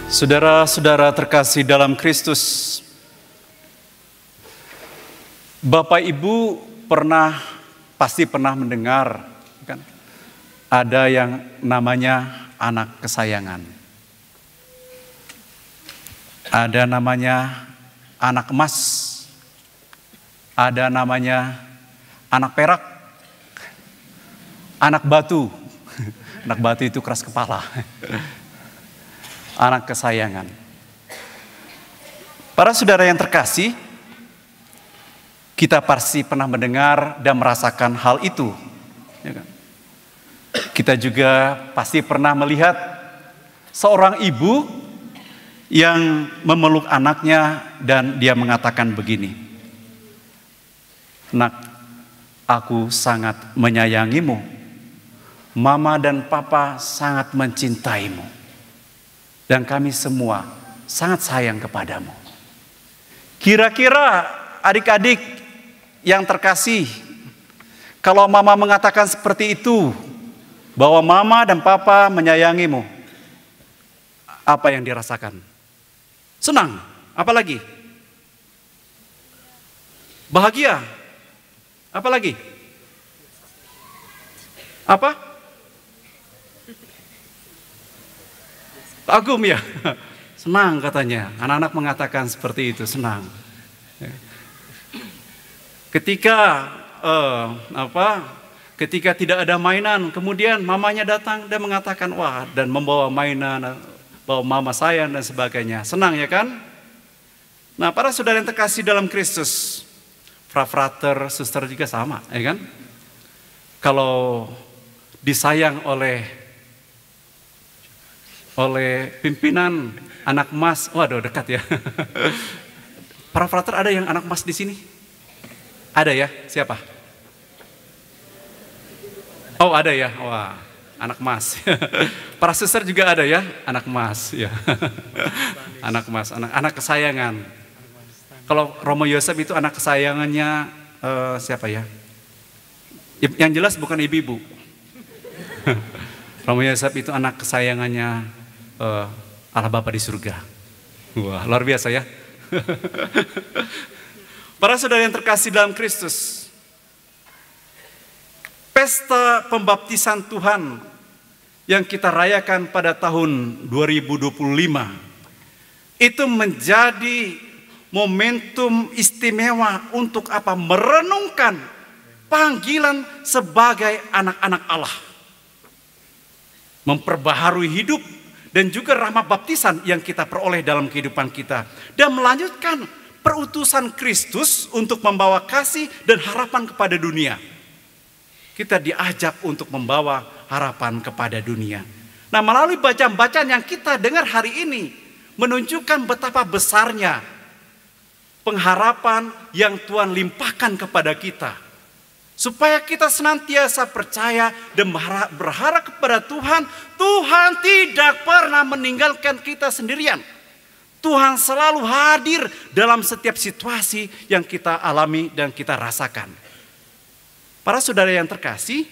Saudara-saudara terkasih dalam Kristus, Bapak Ibu pasti pernah mendengar kan, ada yang namanya anak kesayangan. Ada namanya anak emas. Ada namanya anak perak. Anak batu. Anak batu itu keras kepala. Anak kesayangan. Para saudara yang terkasih, kita pasti pernah mendengar dan merasakan hal itu. Ya kan? Kita juga pasti pernah melihat seorang ibu yang memeluk anaknya dan dia mengatakan begini, "Nak, aku sangat menyayangimu. Mama dan papa sangat mencintaimu. Dan kami semua sangat sayang kepadamu." Kira-kira adik-adik yang terkasih, kalau mama mengatakan seperti itu, bahwa mama dan papa menyayangimu, apa yang dirasakan? Senang, apalagi? Bahagia, apalagi? Apa? Kagum ya, senang katanya. Anak-anak mengatakan seperti itu, senang. Ketika ketika tidak ada mainan, kemudian mamanya datang dan mengatakan wah, dan membawa mainan, bawa mama sayang dan sebagainya. Senang ya kan? Nah, para saudara yang terkasih dalam Kristus, frater, suster juga sama, ya kan? Kalau disayang oleh pimpinan anak emas, waduh dekat ya. Para frater ada yang anak emas di sini? Ada ya? Siapa? Oh ada ya, wah anak emas. Para suster juga ada ya, anak emas ya. Anak emas, anak kesayangan. Kalau Romo Yosef itu anak kesayangannya siapa ya? Yang jelas bukan ibu-ibu. Romo Yosef itu anak kesayangannya Allah Bapa di surga. Wah, luar biasa ya. Para saudara yang terkasih dalam Kristus, pesta pembaptisan Tuhan yang kita rayakan pada tahun 2025 itu menjadi momentum istimewa untuk apa? Merenungkan panggilan sebagai anak-anak Allah, memperbaharui hidup dan juga rahmat baptisan yang kita peroleh dalam kehidupan kita, dan melanjutkan perutusan Kristus untuk membawa kasih dan harapan kepada dunia. Kita diajak untuk membawa harapan kepada dunia. Nah, melalui bacaan-bacaan yang kita dengar hari ini menunjukkan betapa besarnya pengharapan yang Tuhan limpahkan kepada kita, supaya kita senantiasa percaya dan berharap kepada Tuhan. Tuhan tidak pernah meninggalkan kita sendirian. Tuhan selalu hadir dalam setiap situasi yang kita alami dan kita rasakan. Para saudara yang terkasih,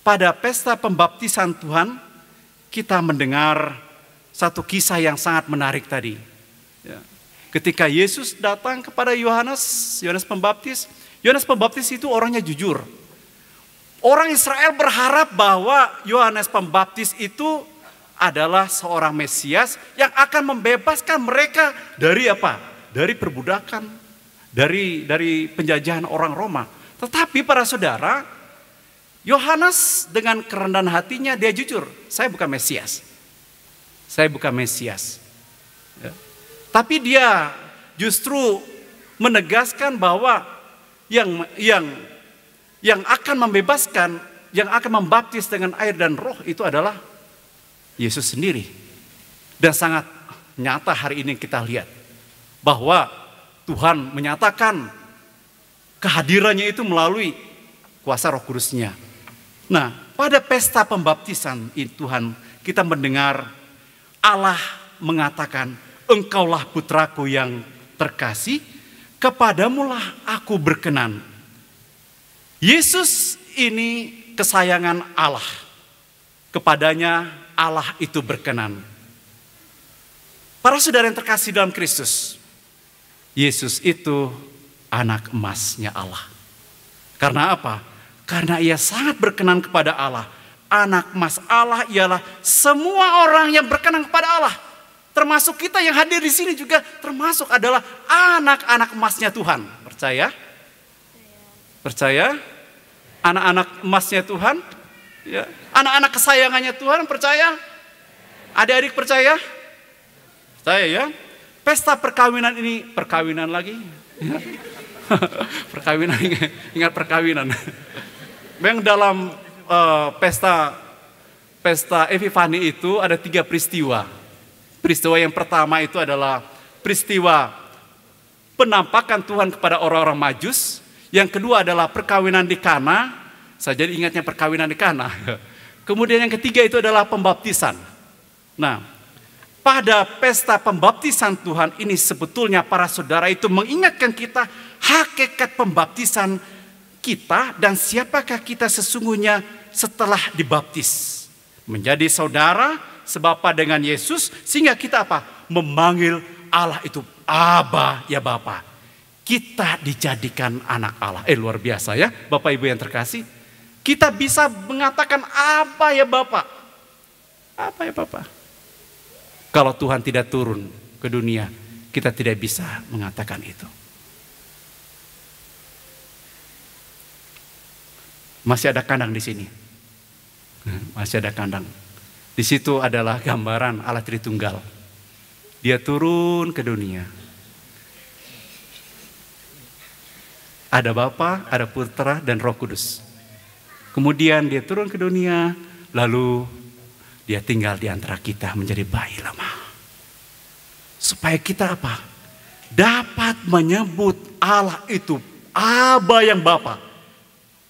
pada pesta pembaptisan Tuhan, kita mendengar satu kisah yang sangat menarik tadi. Ketika Yesus datang kepada Yohanes Pembaptis, Yohanes Pembaptis itu orangnya jujur. Orang Israel berharap bahwa Yohanes Pembaptis itu adalah seorang Mesias yang akan membebaskan mereka dari apa? Dari perbudakan, dari penjajahan orang Roma. Tetapi para saudara, Yohanes dengan kerendahan hatinya dia jujur, saya bukan Mesias. Saya bukan Mesias. Ya. Tapi dia justru menegaskan bahwa yang akan membebaskan, yang akan membaptis dengan air dan roh itu adalah Yesus sendiri. Dan sangat nyata hari ini kita lihat bahwa Tuhan menyatakan kehadirannya itu melalui kuasa Roh Kudus-Nya. Nah, pada pesta pembaptisan Tuhan kita mendengar Allah mengatakan, "Engkaulah putraku yang terkasih, kepadamulah aku berkenan." Yesus ini kesayangan Allah. Kepadanya Allah itu berkenan. Para saudara yang terkasih dalam Kristus, Yesus itu anak emasnya Allah. Karena apa? Karena ia sangat berkenan kepada Allah. Anak emas Allah ialah semua orang yang berkenan kepada Allah. Termasuk kita yang hadir di sini juga termasuk adalah anak-anak emasnya Tuhan. Percaya? Percaya? Anak-anak emasnya Tuhan? Ya. Anak-anak kesayangannya Tuhan, percaya? Adik-adik percaya? Percaya ya? Pesta perkawinan ini, perkawinan lagi. Ya. Perkawinan, ingat perkawinan. Memang dalam pesta Epifani itu ada 3 peristiwa. Peristiwa yang pertama itu adalah peristiwa penampakan Tuhan kepada orang-orang Majus. Yang kedua adalah perkawinan di Kana. Saya jadi ingatnya perkawinan di Kana. Kemudian yang ketiga itu adalah pembaptisan. Nah, pada pesta pembaptisan Tuhan ini sebetulnya para saudara itu mengingatkan kita hakikat pembaptisan kita dan siapakah kita sesungguhnya setelah dibaptis. Menjadi saudara sebapa dengan Yesus sehingga kita apa? Memanggil Allah itu Aba ya Bapa. Kita dijadikan anak Allah. Luar biasa ya Bapak Ibu yang terkasih. Kita bisa mengatakan apa ya Bapa? Apa ya Bapa? Kalau Tuhan tidak turun ke dunia, kita tidak bisa mengatakan itu. Masih ada kandang di sini. Masih ada kandang. Di situ adalah gambaran Allah Tritunggal. Dia turun ke dunia. Ada Bapa, ada Putra, dan Roh Kudus. Kemudian dia turun ke dunia, lalu dia tinggal di antara kita menjadi bayi lemah. Supaya kita apa? Dapat menyebut Allah itu Aba yang Bapa.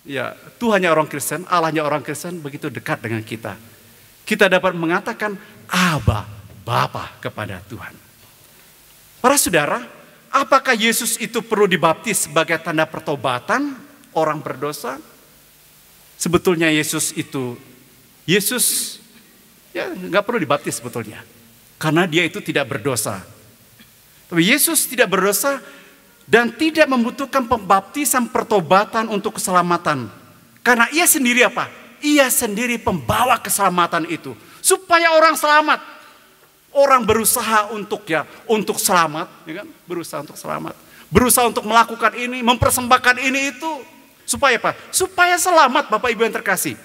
Ya, Tuhannya orang Kristen, Allahnya orang Kristen begitu dekat dengan kita. Kita dapat mengatakan Aba, Bapa kepada Tuhan. Para saudara, apakah Yesus itu perlu dibaptis sebagai tanda pertobatan orang berdosa? Sebetulnya Yesus ya nggak perlu dibaptis sebetulnya. Karena dia itu tidak berdosa. Tapi Yesus tidak berdosa dan tidak membutuhkan pembaptisan pertobatan untuk keselamatan. Karena ia sendiri apa? Ia sendiri pembawa keselamatan itu. Supaya orang selamat. Orang berusaha untuk selamat. Ya kan? Berusaha untuk selamat. Berusaha untuk melakukan ini, mempersembahkan ini itu. Supaya apa? Supaya selamat Bapak Ibu yang terkasih.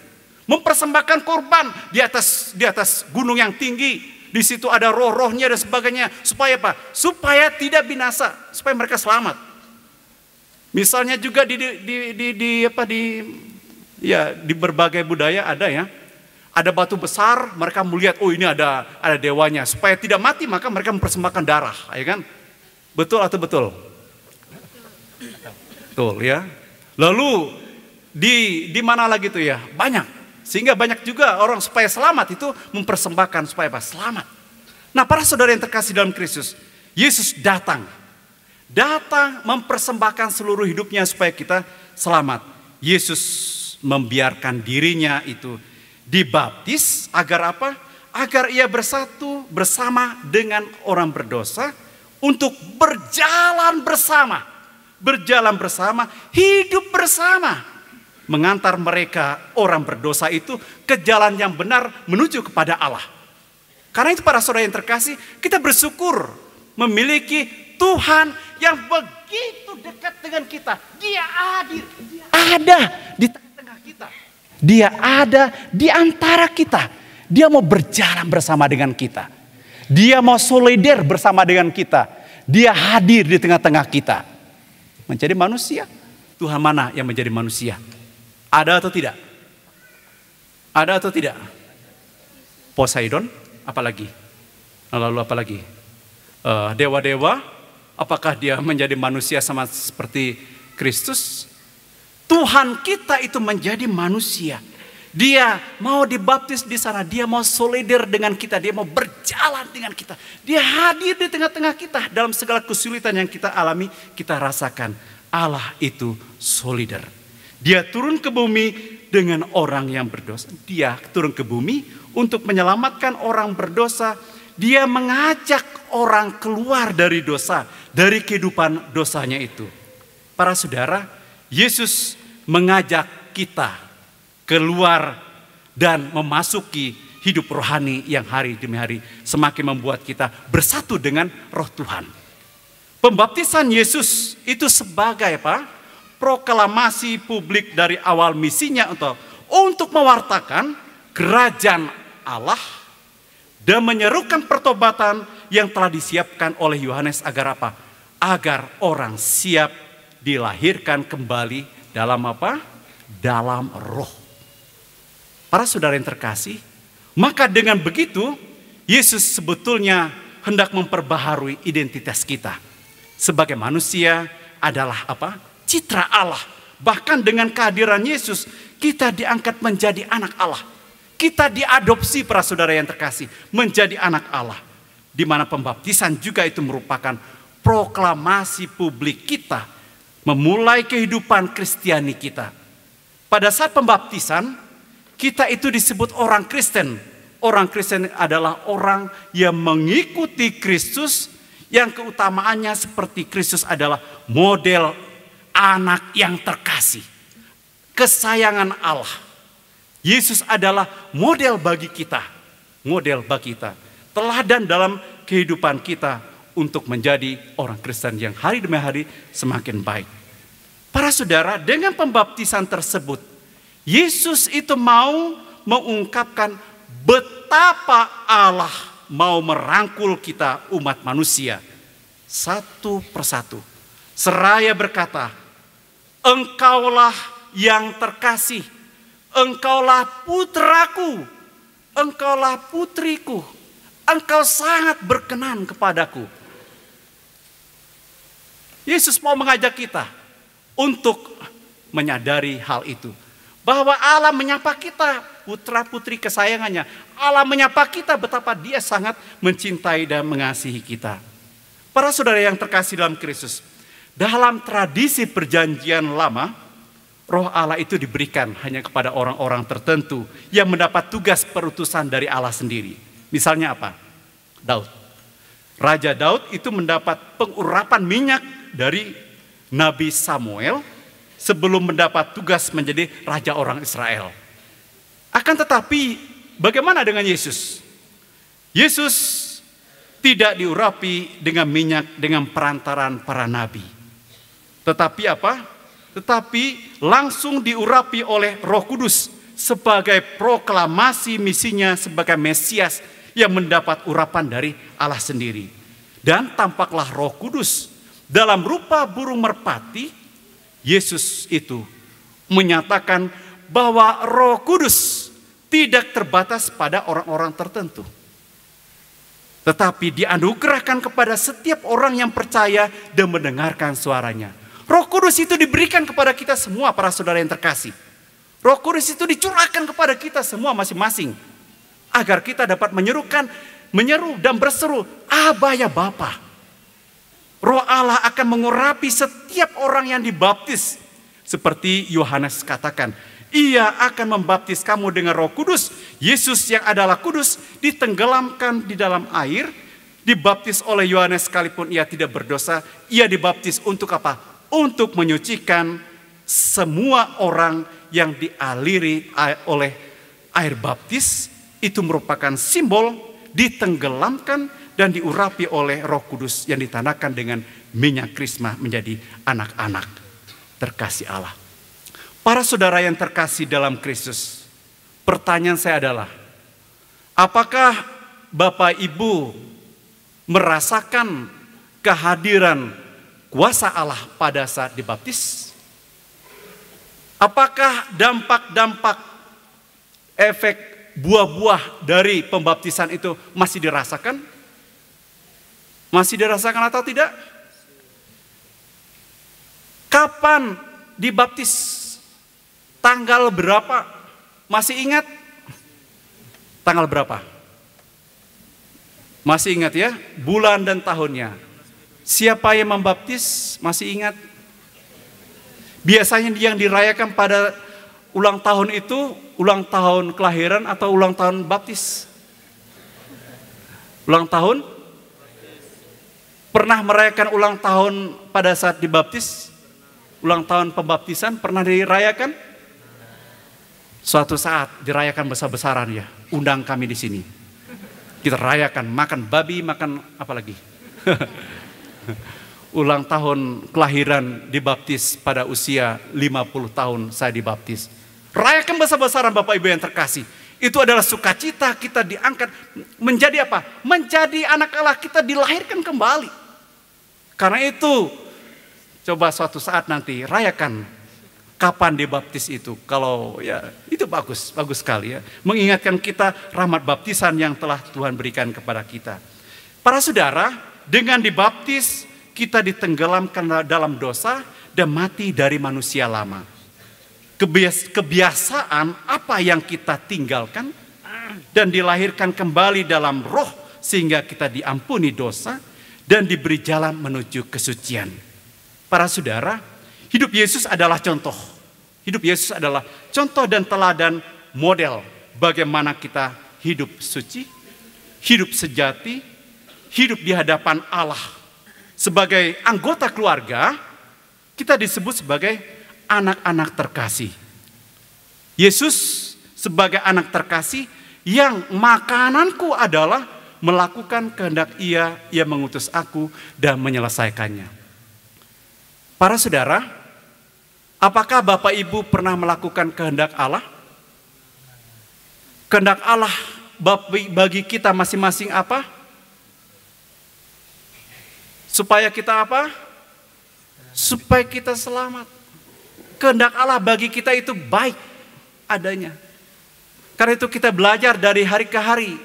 Mempersembahkan korban di atas gunung yang tinggi. Di situ ada roh-rohnya dan sebagainya. Supaya apa? Supaya tidak binasa. Supaya mereka selamat. Misalnya juga di berbagai budaya ada ya. Ada batu besar, mereka melihat oh ini ada dewanya. Supaya tidak mati maka mereka mempersembahkan darah, ya kan? Betul atau betul? Betul ya. Lalu di mana lagi tuh ya? Banyak. Sehingga banyak juga orang supaya selamat itu mempersembahkan supaya apa? Selamat. Nah, para saudara yang terkasih dalam Kristus, Yesus datang mempersembahkan seluruh hidupnya supaya kita selamat. Yesus membiarkan dirinya itu dibaptis agar apa? Agar ia bersatu bersama dengan orang berdosa untuk berjalan bersama, hidup bersama. Mengantar mereka orang berdosa itu ke jalan yang benar menuju kepada Allah. Karena itu para saudara yang terkasih, kita bersyukur memiliki Tuhan yang begitu dekat dengan kita. Dia hadir, dia ada di tengah-tengah kita. Dia ada di antara kita. Dia mau berjalan bersama dengan kita. Dia mau solider bersama dengan kita. Dia hadir di tengah-tengah kita. Menjadi manusia. Tuhan mana yang menjadi manusia? Ada atau tidak? Ada atau tidak? Poseidon, apalagi? Lalu apalagi? Dewa-dewa, apakah dia menjadi manusia sama seperti Kristus? Tuhan kita itu menjadi manusia. Dia mau dibaptis di sana, dia mau solider dengan kita, dia mau berjalan dengan kita. Dia hadir di tengah-tengah kita dalam segala kesulitan yang kita alami, kita rasakan. Allah itu solider. Dia turun ke bumi dengan orang yang berdosa. Dia turun ke bumi untuk menyelamatkan orang berdosa dia mengajak orang keluar dari dosa, dari kehidupan dosanya itu. Para saudara, Yesus mengajak kita keluar dan memasuki hidup rohani yang hari demi hari semakin membuat kita bersatu dengan Roh Tuhan. Pembaptisan Yesus itu sebagai apa? Proklamasi publik dari awal misinya untuk mewartakan kerajaan Allah dan menyerukan pertobatan yang telah disiapkan oleh Yohanes agar apa? Agar orang siap dilahirkan kembali dalam apa? Dalam roh. Para saudara yang terkasih, maka dengan begitu Yesus sebetulnya hendak memperbaharui identitas kita. Sebagai manusia adalah apa? Citra Allah. Bahkan dengan kehadiran Yesus kita diangkat menjadi anak Allah. Kita diadopsi para saudara yang terkasih menjadi anak Allah. Di mana pembaptisan juga itu merupakan proklamasi publik kita memulai kehidupan Kristiani kita. Pada saat pembaptisan, kita itu disebut orang Kristen. Orang Kristen adalah orang yang mengikuti Kristus, yang keutamaannya seperti Kristus adalah model anak yang terkasih. Kesayangan Allah. Yesus adalah model bagi kita. Model bagi kita. Teladan dalam kehidupan kita untuk menjadi orang Kristen yang hari demi hari semakin baik. Para saudara, dengan pembaptisan tersebut, Yesus itu mau mengungkapkan betapa Allah mau merangkul kita umat manusia satu persatu. Seraya berkata, engkaulah yang terkasih, engkaulah putraku, engkaulah putriku, engkau sangat berkenan kepadaku. Yesus mau mengajak kita untuk menyadari hal itu. Bahwa Allah menyapa kita, putra putri kesayangannya. Allah menyapa kita betapa dia sangat mencintai dan mengasihi kita. Para saudara yang terkasih dalam Kristus, dalam tradisi perjanjian lama, Roh Allah itu diberikan hanya kepada orang-orang tertentu yang mendapat tugas perutusan dari Allah sendiri. Misalnya apa? Daud. Raja Daud itu mendapat pengurapan minyak dari Nabi Samuel sebelum mendapat tugas menjadi raja orang Israel. Akan tetapi bagaimana dengan Yesus? Yesus tidak diurapi dengan minyak dengan perantaran para nabi. Tetapi apa? Tetapi langsung diurapi oleh Roh Kudus sebagai proklamasi misinya sebagai Mesias yang mendapat urapan dari Allah sendiri. Dan tampaklah Roh Kudus dalam rupa burung merpati. Yesus itu menyatakan bahwa Roh Kudus tidak terbatas pada orang-orang tertentu. Tetapi dianugerahkan kepada setiap orang yang percaya dan mendengarkan suaranya. Roh Kudus itu diberikan kepada kita semua para saudara yang terkasih. Roh Kudus itu dicurahkan kepada kita semua masing-masing. Agar kita dapat menyeru dan berseru, Aba ya Bapa. Roh Allah akan mengurapi setiap orang yang dibaptis. Seperti Yohanes katakan, ia akan membaptis kamu dengan Roh Kudus. Yesus yang adalah kudus ditenggelamkan di dalam air. Dibaptis oleh Yohanes sekalipun ia tidak berdosa. Ia dibaptis untuk apa? Untuk menyucikan semua orang yang dialiri oleh air baptis. Itu merupakan simbol ditenggelamkan dan diurapi oleh Roh Kudus yang ditandahkan dengan minyak krisma menjadi anak-anak terkasih Allah. Para saudara yang terkasih dalam Kristus, pertanyaan saya adalah, apakah Bapak Ibu merasakan kehadiran kuasa Allah pada saat dibaptis? Apakah dampak-dampak efek buah-buah dari pembaptisan itu masih dirasakan? Masih dirasakan atau tidak? Kapan dibaptis? Tanggal berapa? Masih ingat? Tanggal berapa? Masih ingat ya? Bulan dan tahunnya. Siapa yang membaptis? Masih ingat? Biasanya yang dirayakan pada ulang tahun itu, ulang tahun kelahiran atau ulang tahun baptis? Ulang tahun? Pernah merayakan ulang tahun pada saat dibaptis? Ulang tahun pembaptisan pernah dirayakan? Suatu saat dirayakan besar-besaran ya. Undang kami di sini. Kita rayakan, makan babi, makan apa lagi? Ulang tahun kelahiran dibaptis pada usia 50 tahun saya dibaptis. Rayakan besar-besaran Bapak Ibu yang terkasih. Itu adalah sukacita kita diangkat menjadi apa? Menjadi anak Allah, kita dilahirkan kembali. Karena itu coba suatu saat nanti rayakan kapan dibaptis itu. Kalau ya itu bagus sekali ya. Mengingatkan kita rahmat baptisan yang telah Tuhan berikan kepada kita. Para saudara, dengan dibaptis kita ditenggelamkan dalam dosa dan mati dari manusia lama. Kebiasaan apa yang kita tinggalkan dan dilahirkan kembali dalam roh sehingga kita diampuni dosa dan diberi jalan menuju kesucian. Para saudara, hidup Yesus adalah contoh. Hidup Yesus adalah contoh dan teladan model bagaimana kita hidup suci, hidup sejati, hidup di hadapan Allah. Sebagai anggota keluarga, kita disebut sebagai anak-anak terkasih. Yesus sebagai anak terkasih yang makananku adalah melakukan kehendak Ia mengutus aku dan menyelesaikannya. Para saudara, apakah Bapak Ibu pernah melakukan kehendak Allah? Kehendak Allah bagi kita masing-masing apa? Supaya kita apa? Supaya kita selamat. Kehendak Allah bagi kita itu baik adanya. Karena itu kita belajar dari hari ke hari.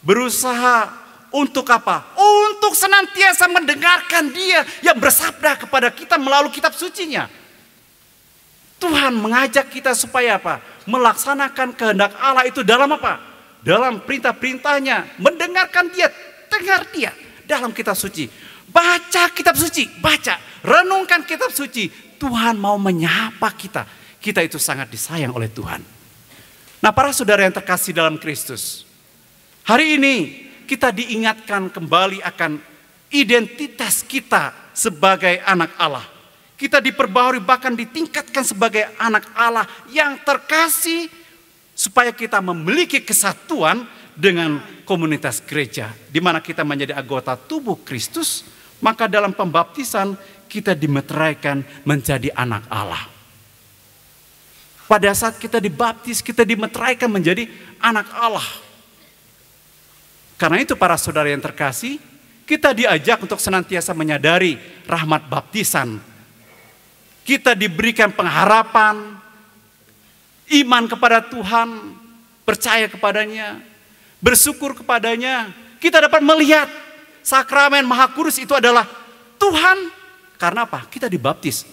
Berusaha untuk apa? Untuk senantiasa mendengarkan Dia yang bersabda kepada kita melalui kitab sucinya. Tuhan mengajak kita supaya apa? Melaksanakan kehendak Allah itu dalam apa? Dalam perintah-perintahnya. Mendengarkan Dia, dengar Dia dalam kitab suci. Baca kitab suci, baca. Renungkan kitab suci. Tuhan mau menyapa kita. Kita itu sangat disayang oleh Tuhan. Nah, para saudara yang terkasih dalam Kristus, hari ini kita diingatkan kembali akan identitas kita sebagai anak Allah. Kita diperbaharui bahkan ditingkatkan sebagai anak Allah yang terkasih supaya kita memiliki kesatuan dengan komunitas gereja di mana kita menjadi anggota tubuh Kristus. Maka dalam pembaptisan kita dimeteraikan menjadi anak Allah. Pada saat kita dibaptis, kita dimeteraikan menjadi anak Allah. Karena itu para saudara yang terkasih, kita diajak untuk senantiasa menyadari rahmat baptisan. Kita diberikan pengharapan, iman kepada Tuhan, percaya kepadanya, bersyukur kepadanya. Kita dapat melihat sakramen Maha Kudus itu adalah Tuhan. Karena apa? Kita dibaptis.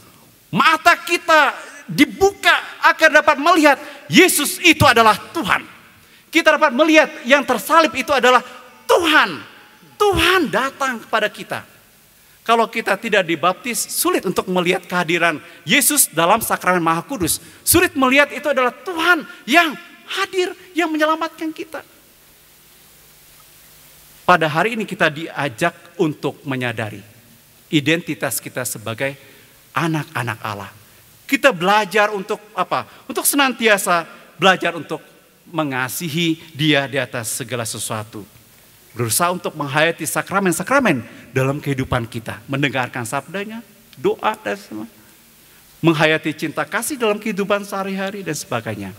Mata kita dibuka agar dapat melihat Yesus itu adalah Tuhan. Kita dapat melihat yang tersalib itu adalah Tuhan. Tuhan datang kepada kita. Kalau kita tidak dibaptis, sulit untuk melihat kehadiran Yesus dalam sakramen Maha Kudus. Sulit melihat itu adalah Tuhan yang hadir, yang menyelamatkan kita. Pada hari ini kita diajak untuk menyadari identitas kita sebagai anak-anak Allah. Kita belajar untuk apa? Untuk senantiasa belajar untuk mengasihi Dia di atas segala sesuatu. Berusaha untuk menghayati sakramen-sakramen dalam kehidupan kita. Mendengarkan sabdanya, doa dan semua. Menghayati cinta kasih dalam kehidupan sehari-hari dan sebagainya.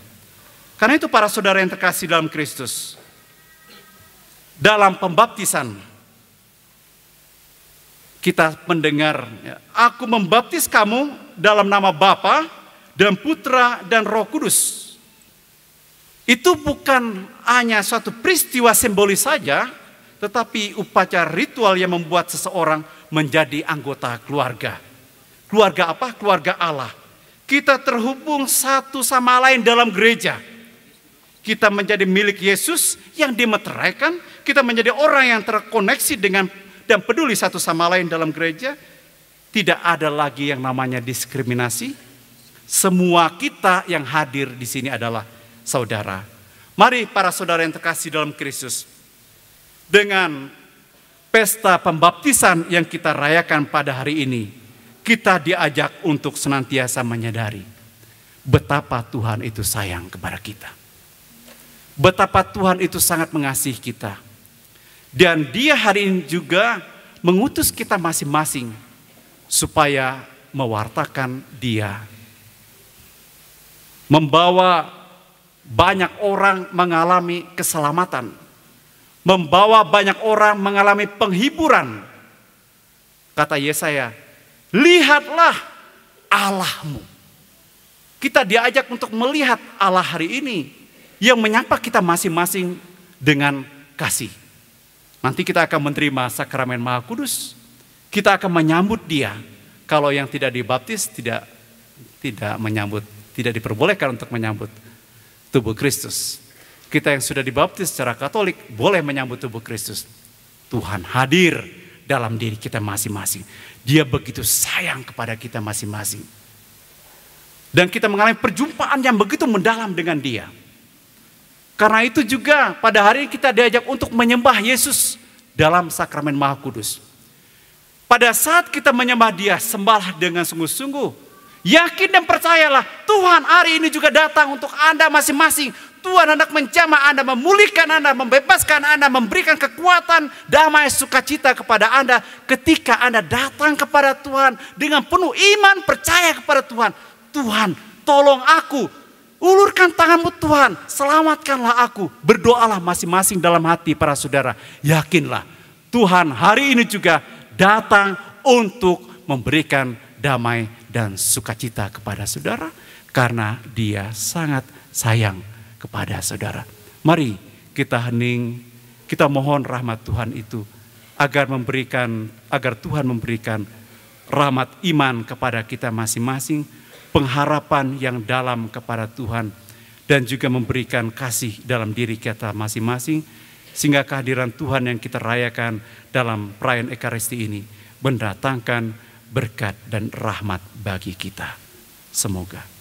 Karena itu para saudara yang terkasih dalam Kristus, dalam pembaptisan kita mendengar, aku membaptis kamu dalam nama Bapa dan Putra dan Roh Kudus. Itu bukan hanya suatu peristiwa simbolis saja, tetapi upacara ritual yang membuat seseorang menjadi anggota keluarga. Keluarga apa? Keluarga Allah. Kita terhubung satu sama lain dalam gereja. Kita menjadi milik Yesus yang dimeteraikan. Kita menjadi orang yang terkoneksi dengan dan peduli satu sama lain dalam gereja. Tidak ada lagi yang namanya diskriminasi. Semua kita yang hadir di sini adalah saudara. Mari para saudara yang terkasih dalam Kristus, dengan pesta pembaptisan yang kita rayakan pada hari ini, kita diajak untuk senantiasa menyadari betapa Tuhan itu sayang kepada kita. Betapa Tuhan itu sangat mengasihi kita. Dan Dia hari ini juga mengutus kita masing-masing supaya mewartakan Dia. Membawa banyak orang mengalami keselamatan. Membawa banyak orang mengalami penghiburan. Kata Yesaya, lihatlah Allahmu. Kita diajak untuk melihat Allah hari ini yang menyapa kita masing-masing dengan kasih. Nanti kita akan menerima sakramen Maha Kudus. Kita akan menyambut Dia. Kalau yang tidak dibaptis tidak menyambut, tidak diperbolehkan untuk menyambut tubuh Kristus. Kita yang sudah dibaptis secara Katolik boleh menyambut tubuh Kristus. Tuhan hadir dalam diri kita masing-masing. Dia begitu sayang kepada kita masing-masing. Dan kita mengalami perjumpaan yang begitu mendalam dengan Dia. Karena itu juga pada hari ini kita diajak untuk menyembah Yesus dalam sakramen Maha Kudus. Pada saat kita menyembah Dia, sembahlah dengan sungguh-sungguh. Yakin dan percayalah, Tuhan hari ini juga datang untuk Anda masing-masing. Tuhan hendak menjamah Anda, memulihkan Anda, membebaskan Anda, memberikan kekuatan, damai, sukacita kepada Anda. Ketika Anda datang kepada Tuhan dengan penuh iman, percaya kepada Tuhan. Tuhan, tolong aku. Ulurkan tanganmu Tuhan, selamatkanlah aku. Berdoalah masing-masing dalam hati para saudara. Yakinlah, Tuhan hari ini juga datang untuk memberikan damai dan sukacita kepada saudara. Karena Dia sangat sayang kepada saudara. Mari kita hening, kita mohon rahmat Tuhan itu agar Tuhan memberikan rahmat iman kepada kita masing-masing, pengharapan yang dalam kepada Tuhan, dan juga memberikan kasih dalam diri kita masing-masing, sehingga kehadiran Tuhan yang kita rayakan dalam perayaan Ekaristi ini mendatangkan berkat dan rahmat bagi kita. Semoga.